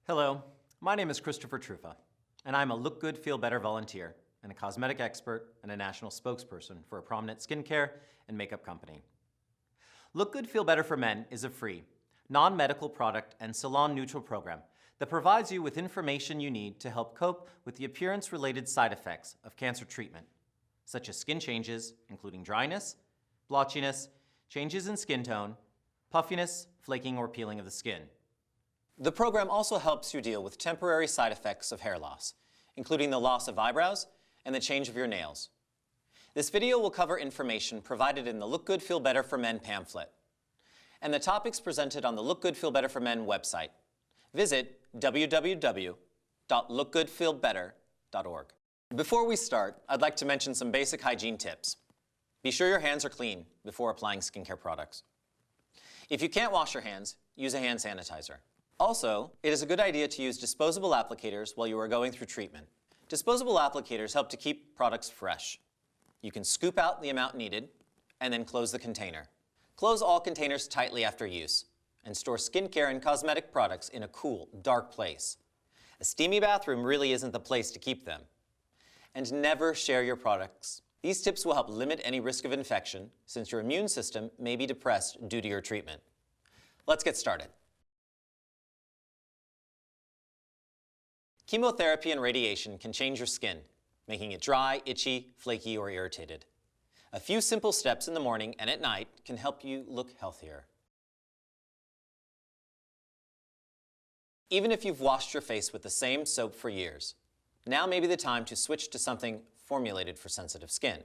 Hello, my name is Christopher Trufa, and I'm a Look Good, Feel Better volunteer and a cosmetic expert and a national spokesperson for a prominent skincare and makeup company. Look Good, Feel Better for Men is a free, non-medical product and salon-neutral program that provides you with information you need to help cope with the appearance-related side effects of cancer treatment, such as skin changes, including dryness, blotchiness, changes in skin tone, puffiness, flaking, or peeling of the skin. The program also helps you deal with temporary side effects of hair loss, including the loss of eyebrows and the change of your nails. This video will cover information provided in the Look Good, Feel Better for Men pamphlet and the topics presented on the Look Good, Feel Better for Men website. Visit www.lookgoodfeelbetter.org. Before we start, I'd like to mention some basic hygiene tips. Be sure your hands are clean before applying skincare products. If you can't wash your hands, use a hand sanitizer. Also, it is a good idea to use disposable applicators while you are going through treatment. Disposable applicators help to keep products fresh. You can scoop out the amount needed and then close the container. Close all containers tightly after use and store skincare and cosmetic products in a cool, dark place. A steamy bathroom really isn't the place to keep them. And never share your products. These tips will help limit any risk of infection since your immune system may be depressed due to your treatment. Let's get started. Chemotherapy and radiation can change your skin, making it dry, itchy, flaky, or irritated. A few simple steps in the morning and at night can help you look healthier. Even if you've washed your face with the same soap for years, now may be the time to switch to something formulated for sensitive skin.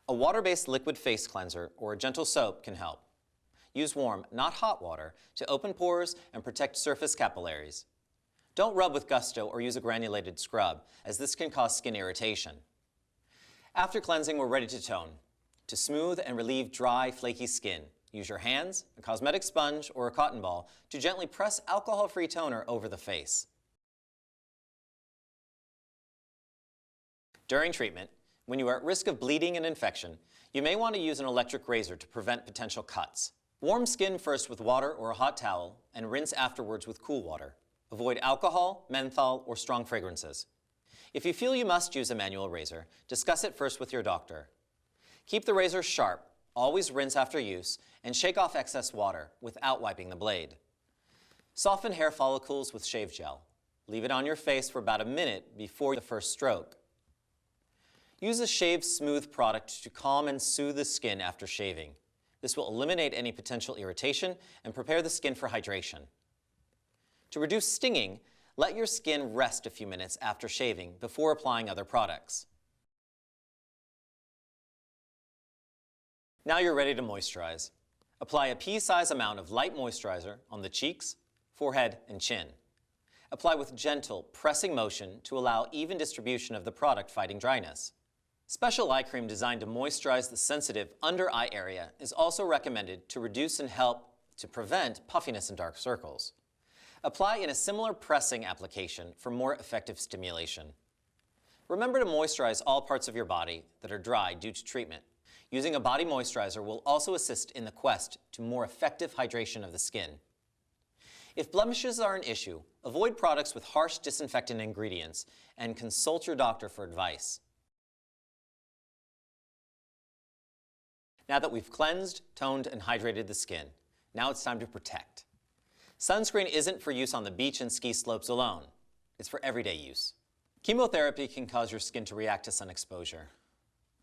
A water-based liquid face cleanser or a gentle soap can help. Use warm, not hot water to open pores and protect surface capillaries. Don't rub with gusto or use a granulated scrub, as this can cause skin irritation. After cleansing, we're ready to tone. To smooth and relieve dry, flaky skin, use your hands, a cosmetic sponge, or a cotton ball to gently press alcohol-free toner over the face. During treatment, when you are at risk of bleeding and infection, you may want to use an electric razor to prevent potential cuts. Warm skin first with water or a hot towel and rinse afterwards with cool water. Avoid alcohol, menthol, or strong fragrances. If you feel you must use a manual razor, discuss it first with your doctor. Keep the razor sharp, always rinse after use, and shake off excess water without wiping the blade. Soften hair follicles with shave gel. Leave it on your face for about a minute before the first stroke. Use a Shave Smooth product to calm and soothe the skin after shaving. This will eliminate any potential irritation and prepare the skin for hydration. To reduce stinging, let your skin rest a few minutes after shaving before applying other products. Now you're ready to moisturize. Apply a pea-size amount of light moisturizer on the cheeks, forehead, and chin. Apply with gentle, pressing motion to allow even distribution of the product fighting dryness. Special eye cream designed to moisturize the sensitive under-eye area is also recommended to reduce and help to prevent puffiness and dark circles. Apply in a similar pressing application for more effective stimulation. Remember to moisturize all parts of your body that are dry due to treatment. Using a body moisturizer will also assist in the quest to more effective hydration of the skin. If blemishes are an issue, avoid products with harsh disinfectant ingredients and consult your doctor for advice. Now that we've cleansed, toned, and hydrated the skin, now it's time to protect. Sunscreen isn't for use on the beach and ski slopes alone. It's for everyday use. Chemotherapy can cause your skin to react to sun exposure.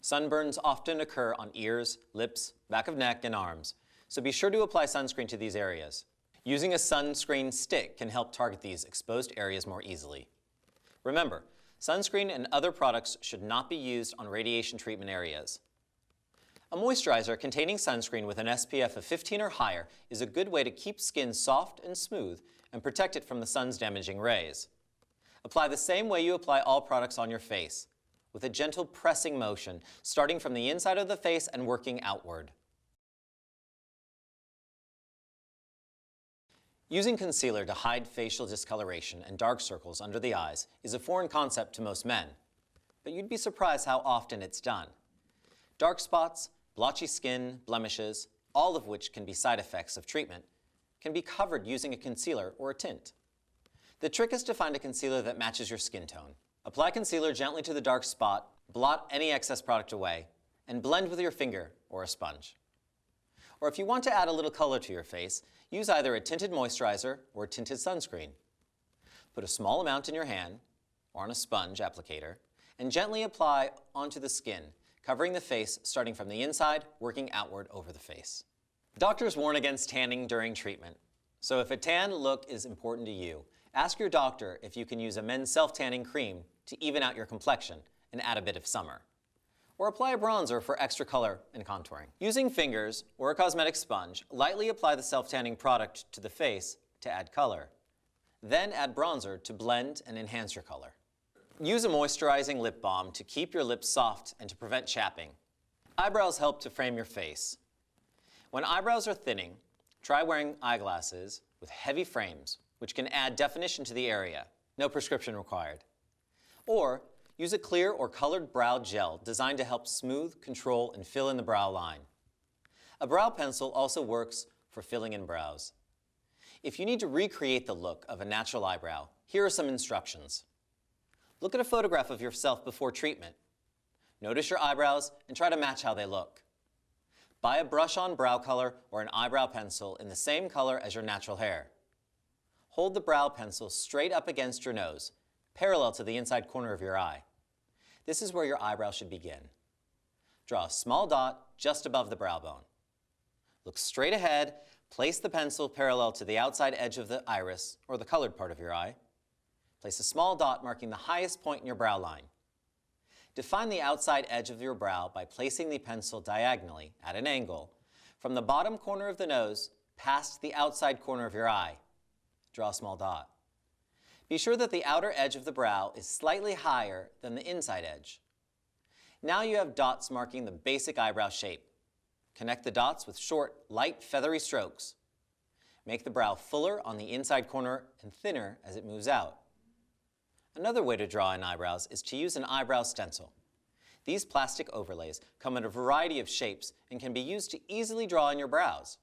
Sunburns often occur on ears, lips, back of neck, and arms, so be sure to apply sunscreen to these areas. Using a sunscreen stick can help target these exposed areas more easily. Remember, sunscreen and other products should not be used on radiation treatment areas. A moisturizer containing sunscreen with an SPF of 15 or higher is a good way to keep skin soft and smooth and protect it from the sun's damaging rays. Apply the same way you apply all products on your face, with a gentle pressing motion, starting from the inside of the face and working outward. Using concealer to hide facial discoloration and dark circles under the eyes is a foreign concept to most men, but you'd be surprised how often it's done. Dark spots, blotchy skin, blemishes, all of which can be side effects of treatment, can be covered using a concealer or a tint. The trick is to find a concealer that matches your skin tone. Apply concealer gently to the dark spot, blot any excess product away, and blend with your finger or a sponge. Or if you want to add a little color to your face, use either a tinted moisturizer or a tinted sunscreen. Put a small amount in your hand or on a sponge applicator and gently apply onto the skin, covering the face starting from the inside, working outward over the face. Doctors warn against tanning during treatment. So if a tan look is important to you, ask your doctor if you can use a men's self-tanning cream to even out your complexion and add a bit of summer. Or apply a bronzer for extra color and contouring. Using fingers or a cosmetic sponge, lightly apply the self-tanning product to the face to add color. Then add bronzer to blend and enhance your color. Use a moisturizing lip balm to keep your lips soft and to prevent chapping. Eyebrows help to frame your face. When eyebrows are thinning, try wearing eyeglasses with heavy frames, which can add definition to the area. No prescription required. Or use a clear or colored brow gel designed to help smooth, control, and fill in the brow line. A brow pencil also works for filling in brows. If you need to recreate the look of a natural eyebrow, here are some instructions. Look at a photograph of yourself before treatment. Notice your eyebrows and try to match how they look. Buy a brush-on brow color or an eyebrow pencil in the same color as your natural hair. Hold the brow pencil straight up against your nose, parallel to the inside corner of your eye. This is where your eyebrow should begin. Draw a small dot just above the brow bone. Look straight ahead, place the pencil parallel to the outside edge of the iris, or the colored part of your eye. Place a small dot marking the highest point in your brow line. Define the outside edge of your brow by placing the pencil diagonally, at an angle, from the bottom corner of the nose past the outside corner of your eye. Draw a small dot. Be sure that the outer edge of the brow is slightly higher than the inside edge. Now you have dots marking the basic eyebrow shape. Connect the dots with short, light, feathery strokes. Make the brow fuller on the inside corner and thinner as it moves out. Another way to draw in eyebrows is to use an eyebrow stencil. These plastic overlays come in a variety of shapes and can be used to easily draw in your brows.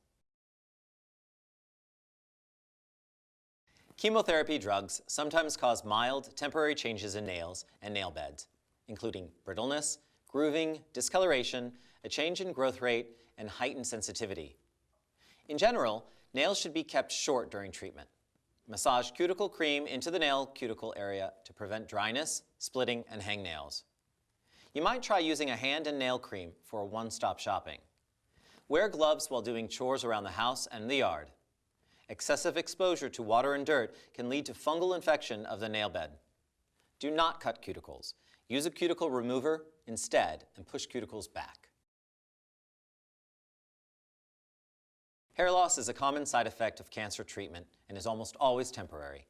Chemotherapy drugs sometimes cause mild, temporary changes in nails and nail beds, including brittleness, grooving, discoloration, a change in growth rate, and heightened sensitivity. In general, nails should be kept short during treatment. Massage cuticle cream into the nail cuticle area to prevent dryness, splitting, and hangnails. You might try using a hand and nail cream for one-stop shopping. Wear gloves while doing chores around the house and the yard. Excessive exposure to water and dirt can lead to fungal infection of the nail bed. Do not cut cuticles. Use a cuticle remover instead and push cuticles back. Hair loss is a common side effect of cancer treatment and is almost always temporary.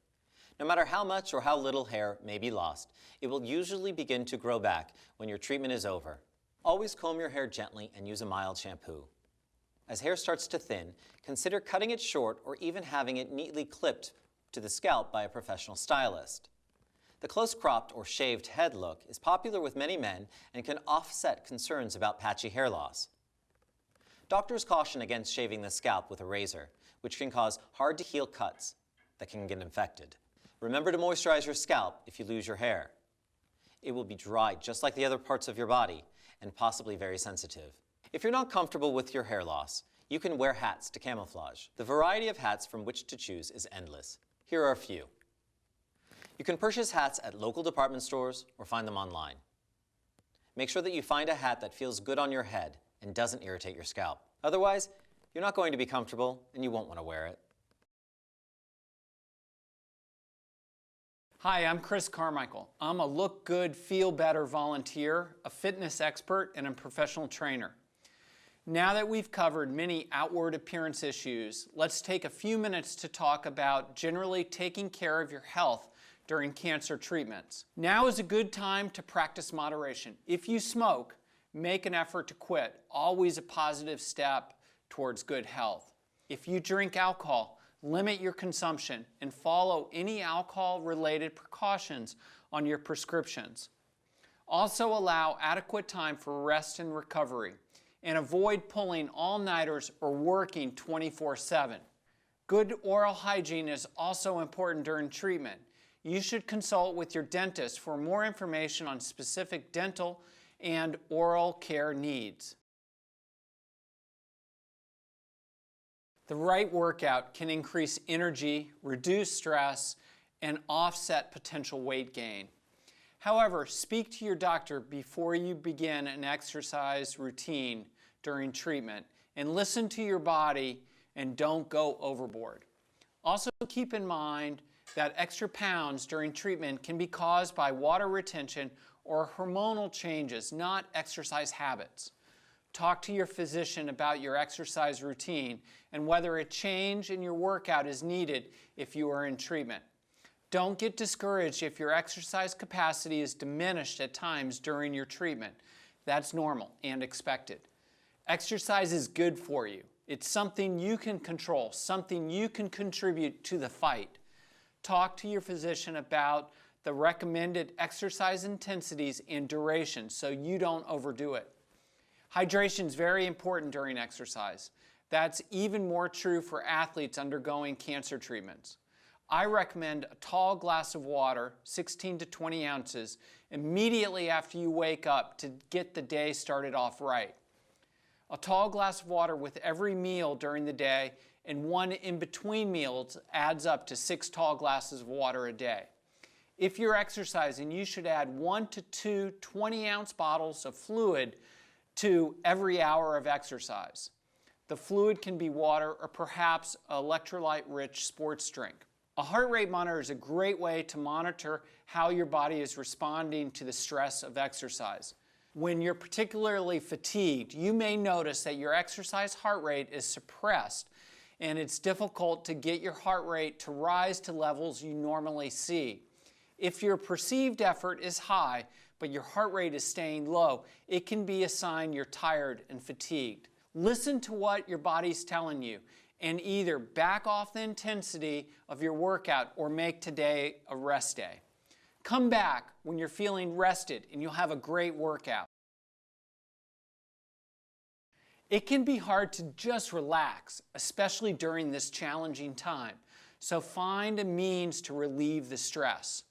No matter how much or how little hair may be lost, it will usually begin to grow back when your treatment is over. Always comb your hair gently and use a mild shampoo. As hair starts to thin, consider cutting it short or even having it neatly clipped to the scalp by a professional stylist. The close-cropped or shaved head look is popular with many men and can offset concerns about patchy hair loss. Doctors caution against shaving the scalp with a razor, which can cause hard-to-heal cuts that can get infected. Remember to moisturize your scalp if you lose your hair. It will be dry just like the other parts of your body and possibly very sensitive. If you're not comfortable with your hair loss, you can wear hats to camouflage. The variety of hats from which to choose is endless. Here are a few. You can purchase hats at local department stores or find them online. Make sure that you find a hat that feels good on your head and doesn't irritate your scalp. Otherwise, you're not going to be comfortable and you won't want to wear it. Hi, I'm Chris Carmichael. I'm a Look Good, Feel Better volunteer, a fitness expert, and a professional trainer. Now that we've covered many outward appearance issues, let's take a few minutes to talk about generally taking care of your health during cancer treatments. Now is a good time to practice moderation. If you smoke, make an effort to quit, always a positive step towards good health. If you drink alcohol, limit your consumption and follow any alcohol-related precautions on your prescriptions. Also allow adequate time for rest and recovery, and avoid pulling all-nighters or working 24/7. Good oral hygiene is also important during treatment. You should consult with your dentist for more information on specific dental and oral care needs. The right workout can increase energy, reduce stress, and offset potential weight gain. However, speak to your doctor before you begin an exercise routine during treatment, and listen to your body and don't go overboard. Also keep in mind that extra pounds during treatment can be caused by water retention or hormonal changes, not exercise habits. Talk to your physician about your exercise routine and whether a change in your workout is needed if you are in treatment. Don't get discouraged if your exercise capacity is diminished at times during your treatment. That's normal and expected. Exercise is good for you. It's something you can control, something you can contribute to the fight. Talk to your physician about the recommended exercise intensities and duration so you don't overdo it. Hydration is very important during exercise. That's even more true for athletes undergoing cancer treatments. I recommend a tall glass of water, 16 to 20 ounces, immediately after you wake up to get the day started off right. A tall glass of water with every meal during the day and one in between meals adds up to 6 tall glasses of water a day. If you're exercising, you should add 1 to 2 20-ounce bottles of fluid to every hour of exercise. The fluid can be water or perhaps an electrolyte-rich sports drink. A heart rate monitor is a great way to monitor how your body is responding to the stress of exercise. When you're particularly fatigued, you may notice that your exercise heart rate is suppressed and it's difficult to get your heart rate to rise to levels you normally see. If your perceived effort is high, but your heart rate is staying low, it can be a sign you're tired and fatigued. Listen to what your body's telling you and either back off the intensity of your workout or make today a rest day. Come back when you're feeling rested and you'll have a great workout. It can be hard to just relax, especially during this challenging time, so find a means to relieve the stress.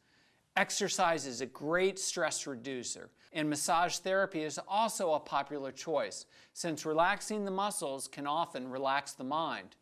Exercise is a great stress reducer, and massage therapy is also a popular choice, since relaxing the muscles can often relax the mind.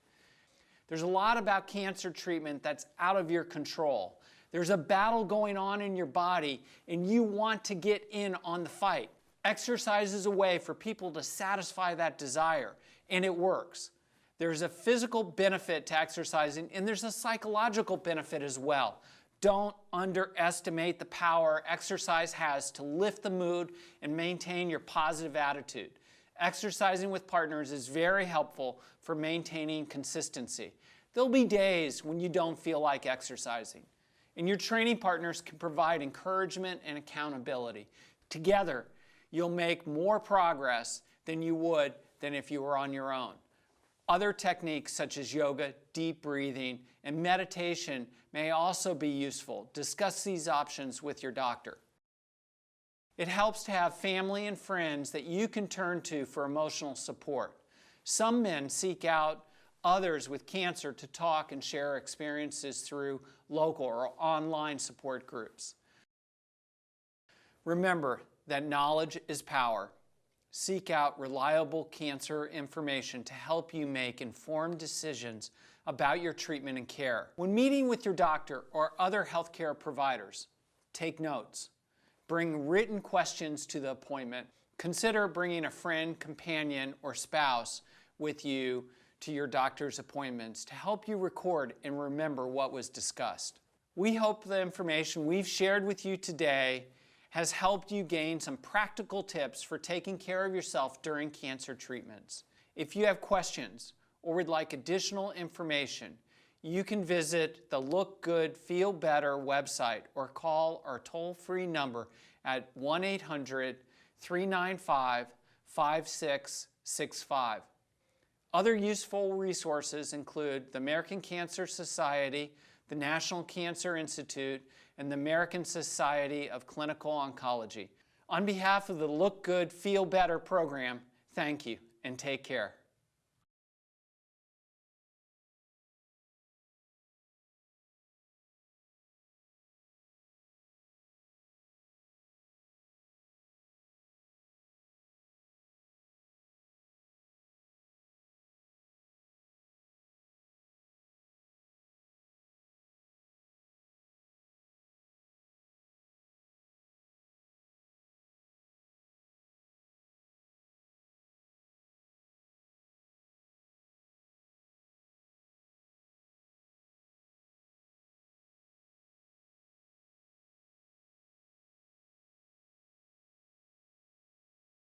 There's a lot about cancer treatment that's out of your control. There's a battle going on in your body, and you want to get in on the fight. Exercise is a way for people to satisfy that desire, and it works. There's a physical benefit to exercising, and there's a psychological benefit as well. Don't underestimate the power exercise has to lift the mood and maintain your positive attitude. Exercising with partners is very helpful for maintaining consistency. There'll be days when you don't feel like exercising, and your training partners can provide encouragement and accountability. Together, you'll make more progress than you would if you were on your own. Other techniques such as yoga, deep breathing, and meditation may also be useful. Discuss these options with your doctor. It helps to have family and friends that you can turn to for emotional support. Some men seek out others with cancer to talk and share experiences through local or online support groups. Remember that knowledge is power. Seek out reliable cancer information to help you make informed decisions about your treatment and care. When meeting with your doctor or other healthcare providers, take notes. Bring written questions to the appointment. Consider bringing a friend, companion, or spouse with you to your doctor's appointments to help you record and remember what was discussed. We hope the information we've shared with you today has helped you gain some practical tips for taking care of yourself during cancer treatments. If you have questions or would like additional information, you can visit the Look Good, Feel Better website or call our toll-free number at 1-800-395-5665. Other useful resources include the American Cancer Society, the National Cancer Institute, and the American Society of Clinical Oncology. On behalf of the Look Good, Feel Better program, thank you and take care.